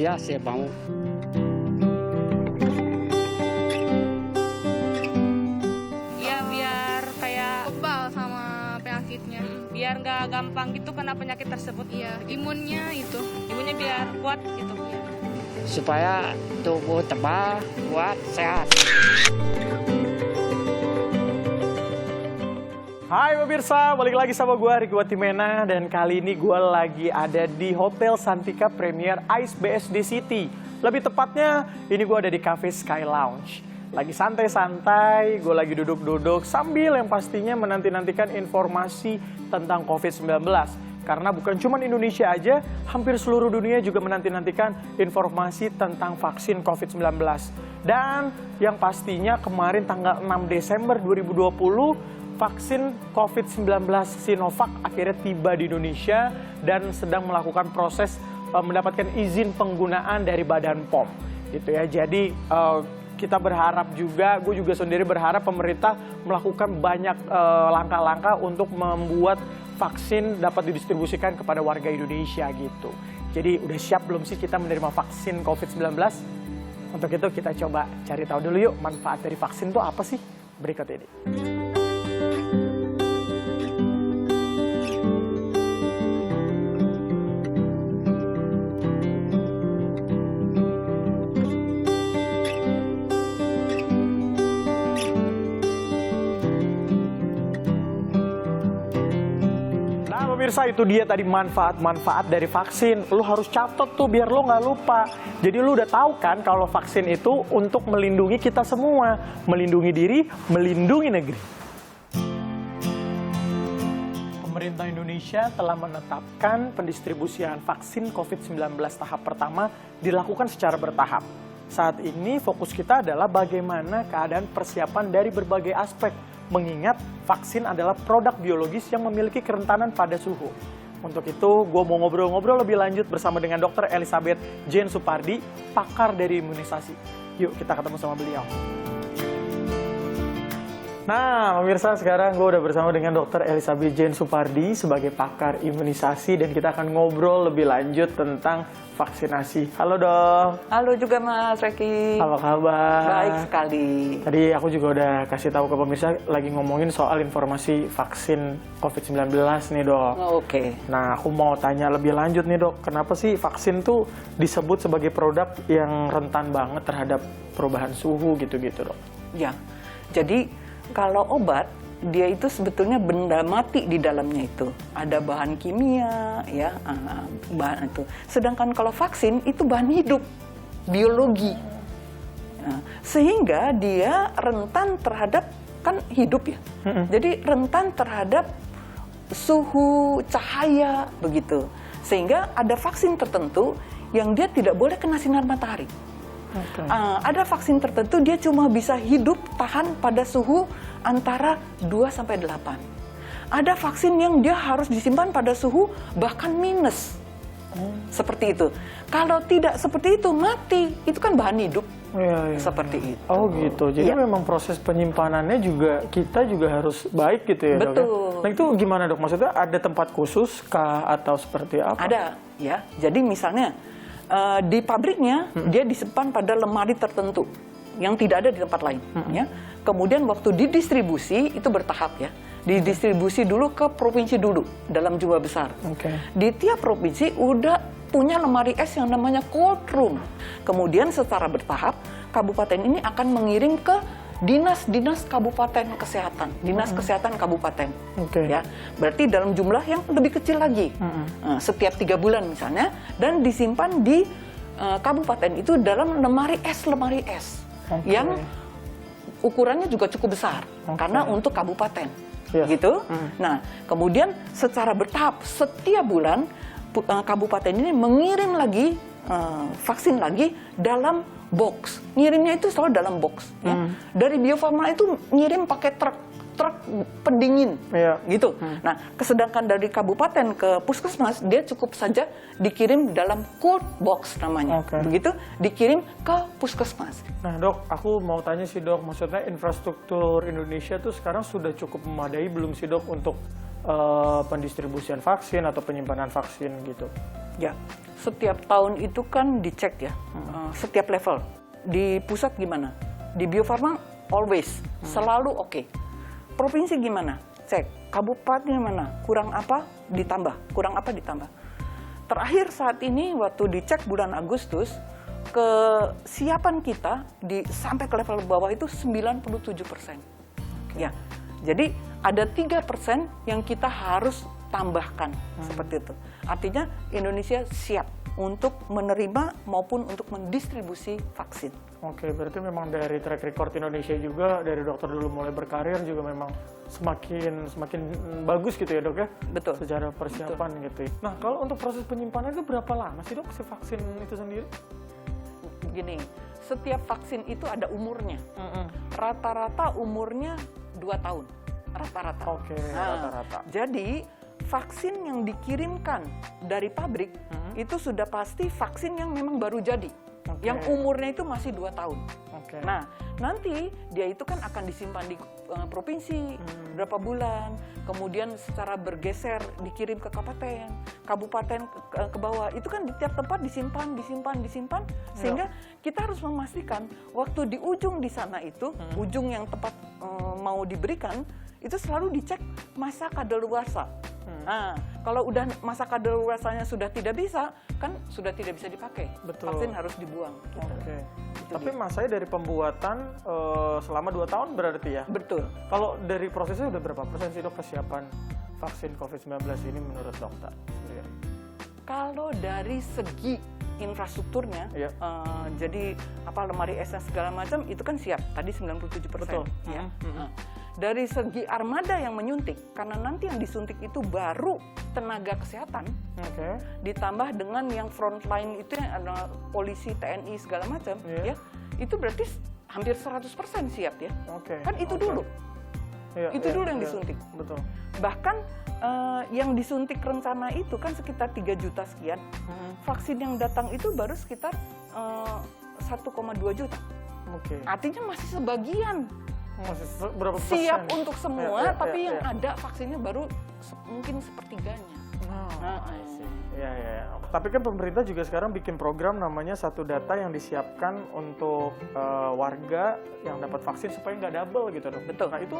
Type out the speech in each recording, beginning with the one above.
Iya, saya mau. Ya biar kayak kebal sama penyakitnya. Biar nggak gampang gitu kena penyakit tersebut. Iya, imunnya biar kuat gitu. Supaya tubuh tebal, kuat, sehat. Hai pemirsa, balik lagi sama gue Riki Watimena. Dan kali ini gue lagi ada di Hotel Santika Premier Ice BSD City. Lebih tepatnya, ini gue ada di Cafe Sky Lounge. Lagi santai-santai, gue lagi duduk-duduk sambil yang pastinya menanti-nantikan informasi tentang COVID-19. Karena bukan cuma Indonesia aja, hampir seluruh dunia juga menanti-nantikan informasi tentang vaksin COVID-19. Dan yang pastinya kemarin tanggal 6 Desember 2020, vaksin COVID-19 Sinovac akhirnya tiba di Indonesia dan sedang melakukan proses mendapatkan izin penggunaan dari Badan POM. Gitu ya. Jadi kita berharap juga, gue juga sendiri berharap pemerintah melakukan banyak langkah-langkah untuk membuat vaksin dapat didistribusikan kepada warga Indonesia gitu. Jadi udah siap belum sih kita menerima vaksin COVID-19? Untuk itu kita coba cari tahu dulu yuk manfaat dari vaksin itu apa sih? Berikut ini. Pemirsa, itu dia tadi manfaat-manfaat dari vaksin. Lu harus catat tuh biar lu nggak lupa. Jadi lu udah tahu kan kalau vaksin itu untuk melindungi kita semua. Melindungi diri, melindungi negeri. Pemerintah Indonesia telah menetapkan pendistribusian vaksin COVID-19 tahap pertama dilakukan secara bertahap. Saat ini fokus kita adalah bagaimana keadaan persiapan dari berbagai aspek. Mengingat vaksin adalah produk biologis yang memiliki kerentanan pada suhu. Untuk itu, gue mau ngobrol-ngobrol lebih lanjut bersama dengan Dr. Elizabeth Jane Supardi, pakar dari imunisasi. Yuk kita ketemu sama beliau. Nah, pemirsa, sekarang gue udah bersama dengan Dr. Elizabeth Jane Supardi sebagai pakar imunisasi dan kita akan ngobrol lebih lanjut tentang vaksinasi. Halo dok. Halo juga Mas Reki. Apa kabar? Baik sekali. Tadi aku juga udah kasih tahu ke pemirsa lagi ngomongin soal informasi vaksin COVID-19 nih dok. Oke. Nah, aku mau tanya lebih lanjut nih dok, kenapa sih vaksin tuh disebut sebagai produk yang rentan banget terhadap perubahan suhu gitu-gitu dok? Ya, jadi kalau obat dia itu sebetulnya benda mati di dalamnya itu. Ada bahan kimia, ya, bahan itu. Sedangkan kalau vaksin itu bahan hidup, biologi. Nah, sehingga dia rentan terhadap, kan hidup ya. Jadi rentan terhadap suhu, cahaya, begitu. Sehingga ada vaksin tertentu yang dia tidak boleh kena sinar matahari. Okay. Ada vaksin tertentu dia cuma bisa hidup tahan pada suhu antara 2-8. Ada vaksin yang dia harus disimpan pada suhu bahkan minus. Seperti itu. Kalau tidak seperti itu mati. Itu kan bahan hidup. Ya. Seperti itu. Oh gitu. Jadi memang proses penyimpanannya juga kita juga harus baik gitu ya. Betul. Dok, ya? Nah itu gimana dok? Maksudnya ada tempat khusus kah atau seperti apa? Ada ya. Jadi misalnya di pabriknya dia disimpan pada lemari tertentu yang tidak ada di tempat lain. Ya. Kemudian waktu didistribusi itu bertahap ya. Didistribusi dulu ke provinsi dulu dalam jumlah besar. Okay. Di tiap provinsi udah punya lemari es yang namanya cold room. Kemudian secara bertahap kabupaten ini akan mengirim ke dinas-dinas kabupaten kesehatan, dinas kesehatan kabupaten. Okay. Ya, berarti dalam jumlah yang lebih kecil lagi. Setiap 3 bulan misalnya, dan disimpan di kabupaten itu dalam lemari es yang ukurannya juga cukup besar karena untuk kabupaten. Gitu. Nah, kemudian secara bertahap setiap bulan kabupaten ini mengirim lagi vaksin lagi dalam box. Ngirimnya itu selalu dalam box. Ya. Dari Bio Farma itu ngirim pakai truk pendingin, gitu. Nah, sedangkan dari kabupaten ke puskesmas dia cukup saja dikirim dalam cold box namanya. Begitu dikirim ke puskesmas. Nah dok, aku mau tanya sih dok, maksudnya infrastruktur Indonesia tuh sekarang sudah cukup memadai belum sih dok untuk pendistribusian vaksin atau penyimpanan vaksin gitu? Ya, setiap tahun itu kan dicek ya, setiap level. Di pusat gimana? Di Bio Farma always, selalu oke. Provinsi gimana? Cek. Kabupaten gimana? Kurang apa? Ditambah. Kurang apa? Ditambah. Terakhir saat ini waktu dicek bulan Agustus, kesiapan kita sampai ke level bawah itu 97%. Ya, jadi ada 3% yang kita harus tambahkan seperti itu. Artinya Indonesia siap untuk menerima maupun untuk mendistribusi vaksin. Oke, berarti memang dari track record Indonesia juga, dari dokter dulu mulai berkarir juga memang semakin bagus gitu ya dok ya? Betul. Secara persiapan gitu ya. Nah, kalau untuk proses penyimpanan itu berapa lama sih dok si vaksin itu sendiri? Gini, setiap vaksin itu ada umurnya. Rata-rata umurnya 2 tahun. Rata-rata. Oke, rata-rata. Jadi, vaksin yang dikirimkan dari pabrik itu sudah pasti vaksin yang memang baru jadi. Yang umurnya itu masih 2 tahun. Nah, nanti dia itu kan akan disimpan di provinsi berapa bulan, kemudian secara bergeser dikirim ke kabupaten ke bawah. Itu kan di tiap tempat disimpan, sehingga kita harus memastikan waktu di ujung di sana itu, ujung yang tempat mau diberikan, itu selalu dicek masa kadaluarsa. Nah, kalau udah masa kadaluarsanya sudah tidak bisa, kan sudah tidak bisa dipakai. Betul. Vaksin harus dibuang. Gitu. Oke. Tapi masanya dari pembuatan selama 2 tahun berarti ya? Betul. Kalau dari prosesnya udah berapa persen sih dok kesiapan vaksin COVID-19 ini menurut dokter? Kalau dari segi infrastrukturnya, jadi lemari es dan segala macam itu kan siap. Tadi 97%. Betul. Ya. Dari segi armada yang menyuntik, karena nanti yang disuntik itu baru tenaga kesehatan, ditambah dengan yang frontline itu yang ada polisi, TNI segala macam, ya, itu berarti hampir 100% siap ya. Kan itu dulu, itu dulu yang disuntik. Betul. Bahkan yang disuntik rencana itu kan sekitar 3 juta sekian, vaksin yang datang itu baru sekitar 1,2 juta. Artinya masih sebagian. Berapa persen? Siap untuk semua, tapi yang ada vaksinnya baru mungkin sepertiganya. Tapi kan pemerintah juga sekarang bikin program namanya Satu Data yang disiapkan untuk warga yang dapat vaksin supaya nggak double gitu dok. Betul. Nah itu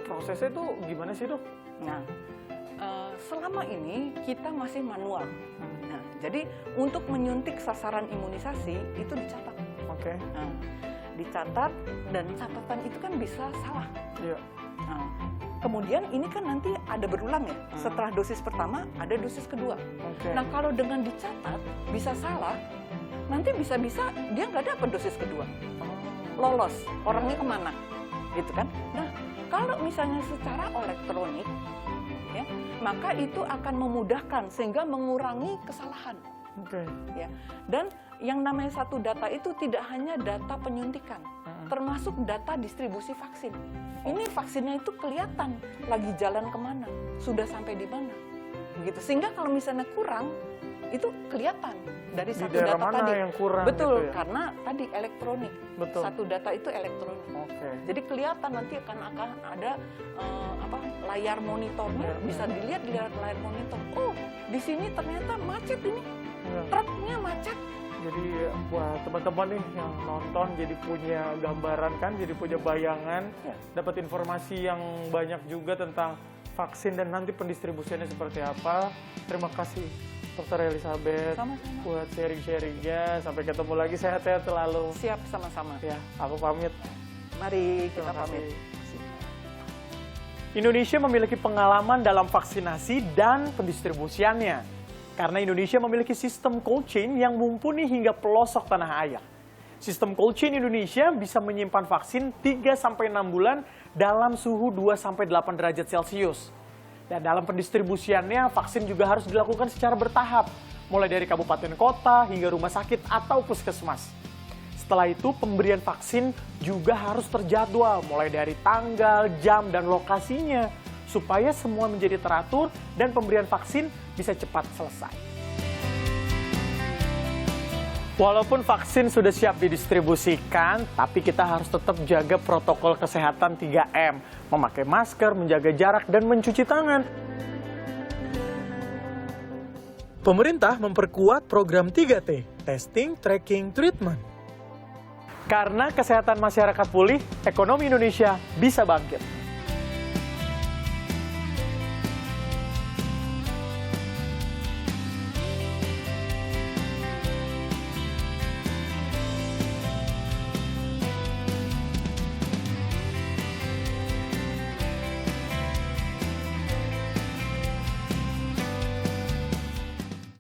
prosesnya itu gimana sih dok? Nah, selama ini kita masih manual. Nah, jadi untuk menyuntik sasaran imunisasi itu dicatat. Nah, dicatat, dan catatan itu kan bisa salah. Nah, kemudian ini kan nanti ada berulang ya. Setelah dosis pertama ada dosis kedua. Nah, kalau dengan dicatat bisa salah, nanti bisa-bisa dia nggak dapat dosis kedua. Lolos, orangnya kemana? Gitu kan? Nah, kalau misalnya secara elektronik, ya, maka itu akan memudahkan sehingga mengurangi kesalahan. Ya. Dan yang namanya Satu Data itu tidak hanya data penyuntikan, termasuk data distribusi vaksin. Ini vaksinnya itu kelihatan lagi jalan kemana, sudah sampai di mana, begitu. Sehingga kalau misalnya kurang, itu kelihatan dari Satu Data tadi. Yang kurang, betul, gitu ya? Karena tadi elektronik. Betul. Satu Data itu elektronik. Jadi kelihatan nanti akan ada layar monitornya, bisa dilihat di layar monitor. Oh, di sini ternyata macet ini. Truknya macet. Jadi buat teman-teman nih yang nonton jadi punya gambaran kan, jadi punya bayangan, dapat informasi yang banyak juga tentang vaksin dan nanti pendistribusiannya seperti apa. Terima kasih Dr. Elizabeth buat sharing-sharingnya. Sampai ketemu lagi, sehat-sehat selalu. Siap, sama-sama. Ya, aku pamit. Mari kita pamit. Indonesia memiliki pengalaman dalam vaksinasi dan pendistribusiannya. Karena Indonesia memiliki sistem cold chain yang mumpuni hingga pelosok tanah air. Sistem cold chain Indonesia bisa menyimpan vaksin 3-6 bulan dalam suhu 2-8 derajat Celcius. Dan dalam pendistribusiannya, vaksin juga harus dilakukan secara bertahap, mulai dari kabupaten kota hingga rumah sakit atau puskesmas. Setelah itu, pemberian vaksin juga harus terjadwal, mulai dari tanggal, jam, dan lokasinya, supaya semua menjadi teratur dan pemberian vaksin bisa cepat selesai. Walaupun vaksin sudah siap didistribusikan, tapi kita harus tetap jaga protokol kesehatan 3M, memakai masker, menjaga jarak, dan mencuci tangan. Pemerintah memperkuat program 3T, testing, tracking, treatment. Karena kesehatan masyarakat pulih, ekonomi Indonesia bisa bangkit.